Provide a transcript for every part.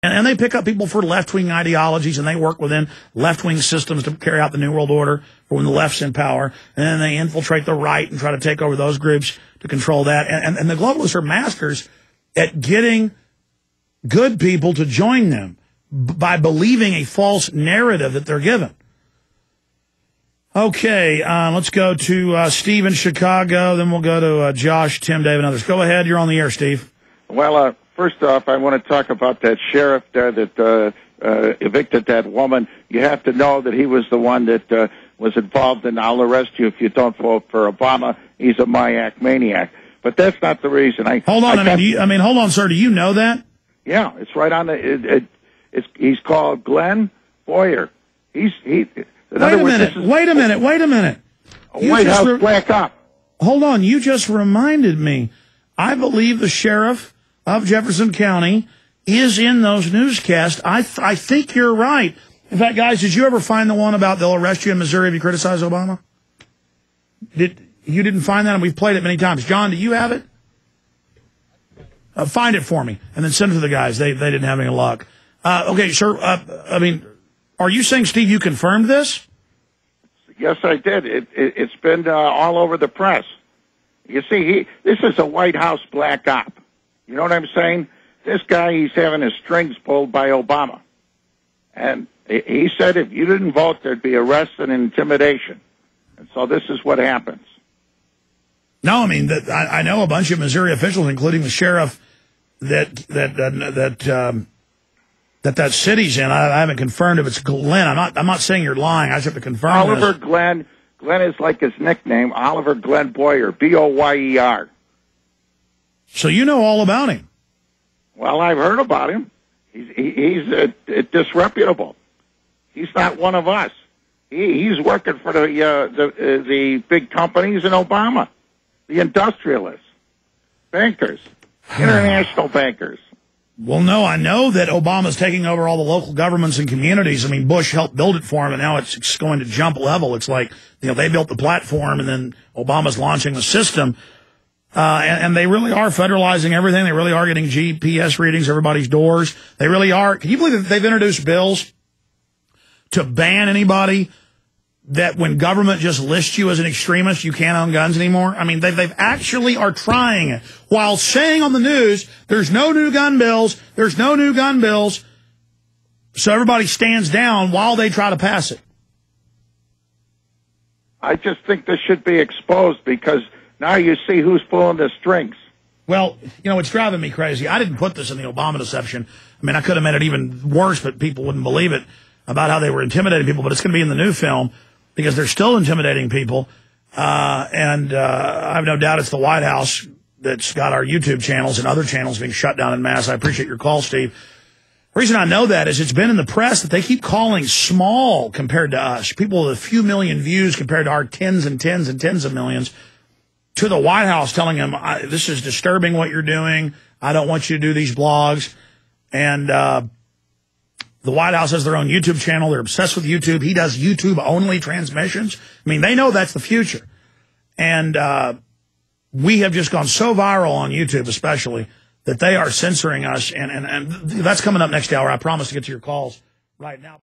And they pick up people for left-wing ideologies, and they work within left-wing systems to carry out the New World Order for when the left's in power. And then they infiltrate the right and try to take over those groups to control that. And the globalists are masters at getting good people to join them by believing a false narrative that they're given. Okay, let's go to Steve in Chicago. Then we'll go to Josh, Tim, Dave, and others. Go ahead. You're on the air, Steve. Well, first off, I want to talk about that sheriff there that evicted that woman. You have to know that he was the one that was involved in I'll arrest you if you don't vote for Obama. He's a maniac. But that's not the reason. Hold on. Hold on, sir. Do you know that? Yeah, it's right on the. He's called Glenn Boyer. Wait a minute. White House black op. Hold on. You just reminded me. I believe the sheriff of Jefferson County is in those newscasts. I think you're right. In fact, guys, did you ever find the one about they'll arrest you in Missouri if you criticize Obama? You didn't find that, and we've played it many times. John, do you have it? Find it for me, and then send it to the guys. They didn't have any luck. Okay, sir. Are you saying, Steve, you confirmed this? Yes, I did. It's been all over the press. You see, this is a White House black op. You know what I'm saying? This guy, he's having his strings pulled by Obama. And he said if you didn't vote, there'd be arrest and intimidation. And so this is what happens. No, I know a bunch of Missouri officials, including the sheriff that city's in. I haven't confirmed if it's Glenn. I'm not saying you're lying. I just have to confirm Oliver this. Glenn is like his nickname, Oliver Glenn Boyer, Boyer. So you know all about him. Well, I've heard about him. He's disreputable. He's not one of us. He's working for the big companies in Obama, the industrialists, bankers, international bankers. Well, no, I know that Obama's taking over all the local governments and communities. Bush helped build it for him, and now it's going to jump level. It's like, they built the platform, and then Obama's launching the system. And they really are federalizing everything. They really are getting GPS readings, everybody's doors. They really are. Can you believe that they've introduced bills to ban anybody that when government just lists you as an extremist, you can't own guns anymore? They've actually are trying it while saying on the news, there's no new gun bills. There's no new gun bills. So everybody stands down while they try to pass it. I just think this should be exposed because now you see who's pulling the strings. Well, it's driving me crazy. I didn't put this in the Obama deception. I could have made it even worse, but people wouldn't believe it about how they were intimidating people. But it's going to be in the new film because they're still intimidating people. And I have no doubt it's the White House that's got our YouTube channels and other channels being shut down en masse. I appreciate your call, Steve. The reason I know that is it's been in the press that they keep calling small compared to us. People with a few million views compared to our tens and tens and tens of millions. To the White House telling him, this is disturbing what you're doing. I don't want you to do these blogs. And the White House has their own YouTube channel. They're obsessed with YouTube. He does YouTube-only transmissions. They know that's the future. And we have just gone so viral on YouTube especially that they are censoring us. And that's coming up next hour. I promise to get to your calls right now.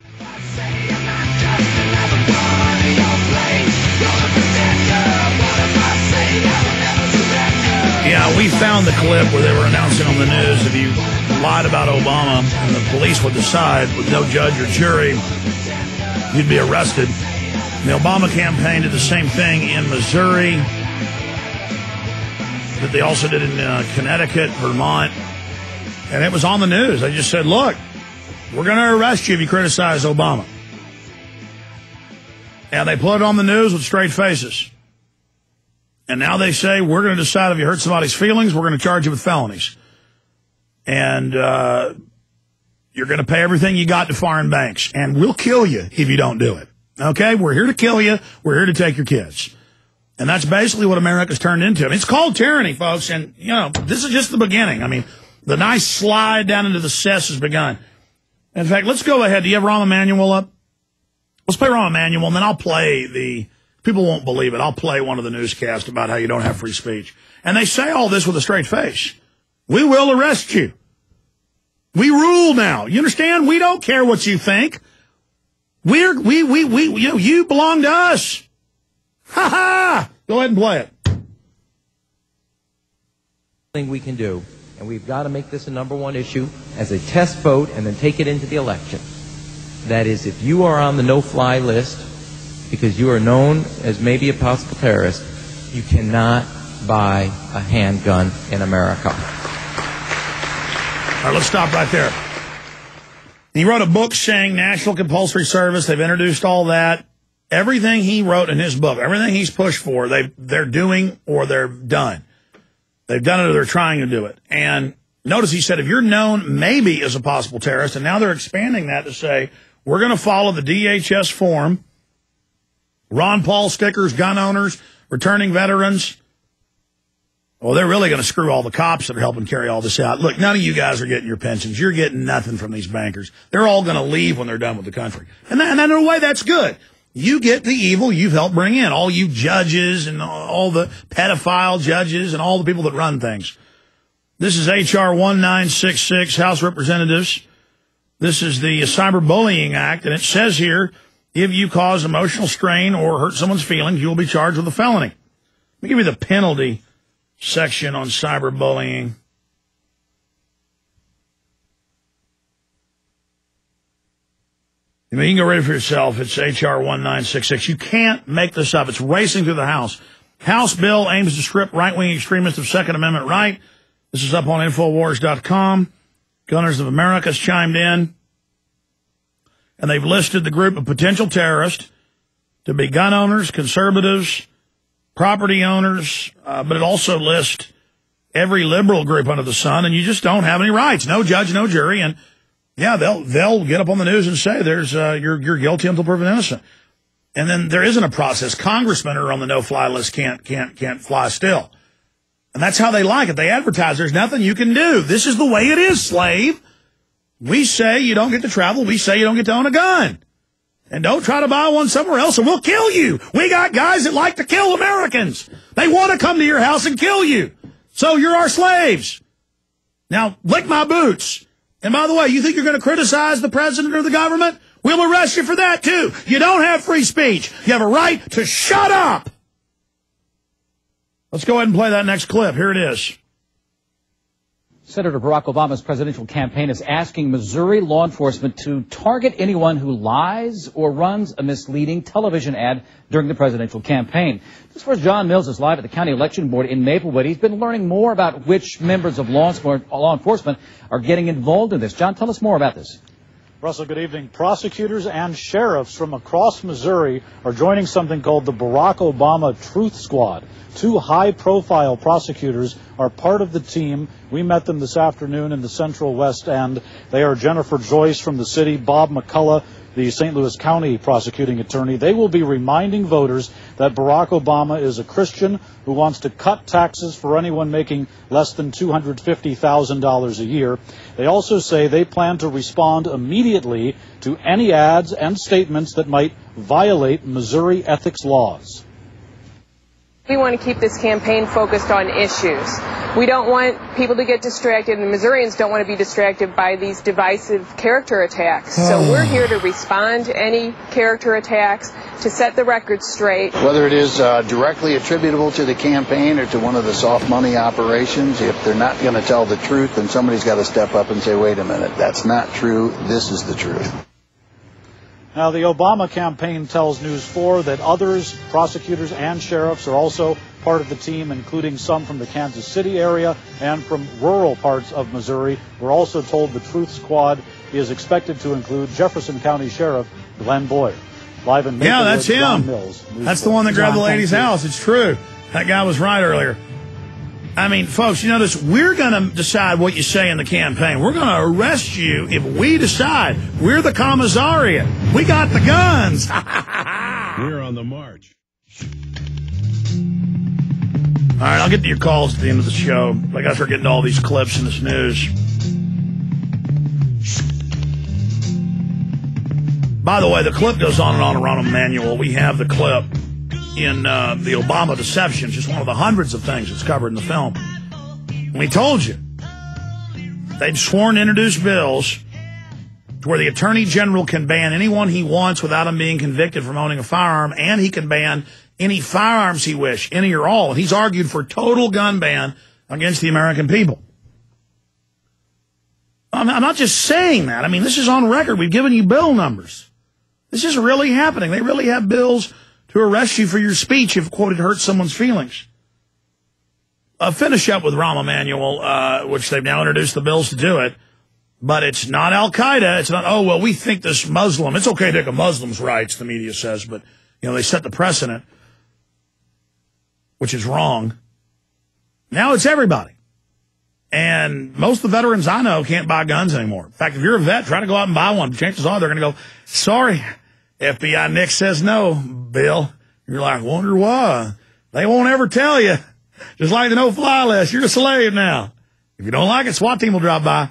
Yeah, we found the clip where they were announcing on the news if you lied about Obama and the police would decide with no judge or jury, you'd be arrested. And the Obama campaign did the same thing in Missouri that they also did in Connecticut, Vermont. And it was on the news. They just said, look, we're going to arrest you if you criticize Obama. And they put it on the news with straight faces. And now they say, we're going to decide if you hurt somebody's feelings, we're going to charge you with felonies. And you're going to pay everything you got to foreign banks. And we'll kill you if you don't do it. Okay? We're here to kill you. We're here to take your kids. And that's basically what America's turned into. It's called tyranny, folks. And, this is just the beginning. The nice slide down into the cess has begun. In fact, let's go ahead. Do you have Rahm Emanuel up? Let's play Rahm Emanuel, and then I'll play the... People won't believe it. I'll play one of the newscasts about how you don't have free speech. And they say all this with a straight face. We will arrest you. We rule now. You understand? We don't care what you think. You belong to us. Ha ha! Go ahead and play it. Thing we can do, and we've got to make this a #1 issue as a test vote and then take it into the election. That is, if you are on the no-fly list because you are known as maybe a possible terrorist, you cannot buy a handgun in America. All right, let's stop right there. He wrote a book saying National Compulsory Service. They've introduced all that. Everything he wrote in his book, everything he's pushed for, they're doing or they're done. They've done it or they're trying to do it. And notice he said if you're known maybe as a possible terrorist, and now they're expanding that to say we're going to follow the DHS form, Ron Paul stickers, gun owners, returning veterans. Well, they're really going to screw all the cops that are helping carry all this out. Look, none of you guys are getting your pensions. You're getting nothing from these bankers. They're all going to leave when they're done with the country. And in a way, that's good. You get the evil you've helped bring in, all you judges and all the pedophile judges and all the people that run things. This is H.R. 1966, House Representatives. This is the Cyberbullying Act, and it says here, if you cause emotional strain or hurt someone's feelings, you will be charged with a felony. Let me give you the penalty section on cyberbullying. I mean, you can go read it for yourself. It's H.R. 1966. You can't make this up. It's racing through the House. House bill aims to strip right-wing extremists of Second Amendment right. This is up on Infowars.com. Gunners of America has chimed in. And they've listed the group of potential terrorists to be gun owners, conservatives, property owners, but it also lists every liberal group under the sun, and you just don't have any rights. No judge, no jury, and yeah, they'll get up on the news and say there's you're guilty until proven innocent. And then there isn't a process. Congressmen are on the no-fly list can't fly still. And that's how they like it. They advertise there's nothing you can do. This is the way it is, slave. We say you don't get to travel. We say you don't get to own a gun. And don't try to buy one somewhere else or we'll kill you. We got guys that like to kill Americans. They want to come to your house and kill you. So you're our slaves. Now, lick my boots. And by the way, you think you're going to criticize the president or the government? We'll arrest you for that, too. You don't have free speech. You have a right to shut up. Let's go ahead and play that next clip. Here it is. Senator Barack Obama's presidential campaign is asking Missouri law enforcement to target anyone who lies or runs a misleading television ad during the presidential campaign. This is where John Mills is live at the county election board in Maplewood. He's been learning more about which members of law enforcement are getting involved in this. John, tell us more about this. Russell, good evening. Prosecutors and sheriffs from across Missouri are joining something called the Barack Obama Truth Squad. 2 high-profile prosecutors are part of the team. We met them this afternoon in the Central West End. They are Jennifer Joyce from the city, Bob McCullough, the St. Louis County prosecuting attorney. They will be reminding voters that Barack Obama is a Christian who wants to cut taxes for anyone making less than $250,000 a year. They also say they plan to respond immediately to any ads and statements that might violate Missouri ethics laws. We want to keep this campaign focused on issues. We don't want people to get distracted, and Missourians don't want to be distracted by these divisive character attacks. So we're here to respond to any character attacks, to set the record straight. Whether it is directly attributable to the campaign or to one of the soft money operations, if they're not going to tell the truth, then somebody's got to step up and say, wait a minute, that's not true, this is the truth. Now, the Obama campaign tells News 4 that others, prosecutors and sheriffs, are also part of the team, including some from the Kansas City area and from rural parts of Missouri. We're also told the Truth Squad is expected to include Jefferson County Sheriff Glenn Boyer. Live in Maplewood, yeah, that's him. John Mills, that's the one that grabbed the lady's house. It's true. That guy was right earlier. I mean, folks, you notice we're going to decide what you say in the campaign. We're going to arrest you if we decide. We're the commissariat. We got the guns. We're on the march. All right, I'll get to your calls at the end of the show. I got to start getting to all these clips in this news. By the way, the clip goes on and on around a manual. We have the clip in the Obama deception, just one of the hundreds of things that's covered in the film. We told you. they've sworn to introduce bills to where the Attorney General can ban anyone he wants without him being convicted from owning a firearm, and he can ban any firearms he wish, any or all. And he's argued for total gun ban against the American people. I'm not just saying that. I mean, this is on record. We've given you bill numbers. This is really happening. They really have bills to arrest you for your speech if, quote, it hurts someone's feelings. Finish up with Rahm Emanuel, which they've now introduced the bills to do it. But it's not Al-Qaeda. It's not, oh, well, we think this Muslim. It's okay to take a Muslim's rights, the media says, but, you know, they set the precedent, which is wrong. Now it's everybody. And most of the veterans I know can't buy guns anymore. In fact, if you're a vet, try to go out and buy one. Chances are they're going to go, sorry, FBI Nick says no, Bill. You're like, wonder why? They won't ever tell you. Just like the no-fly list. You're a slave now. If you don't like it, SWAT team will drop by.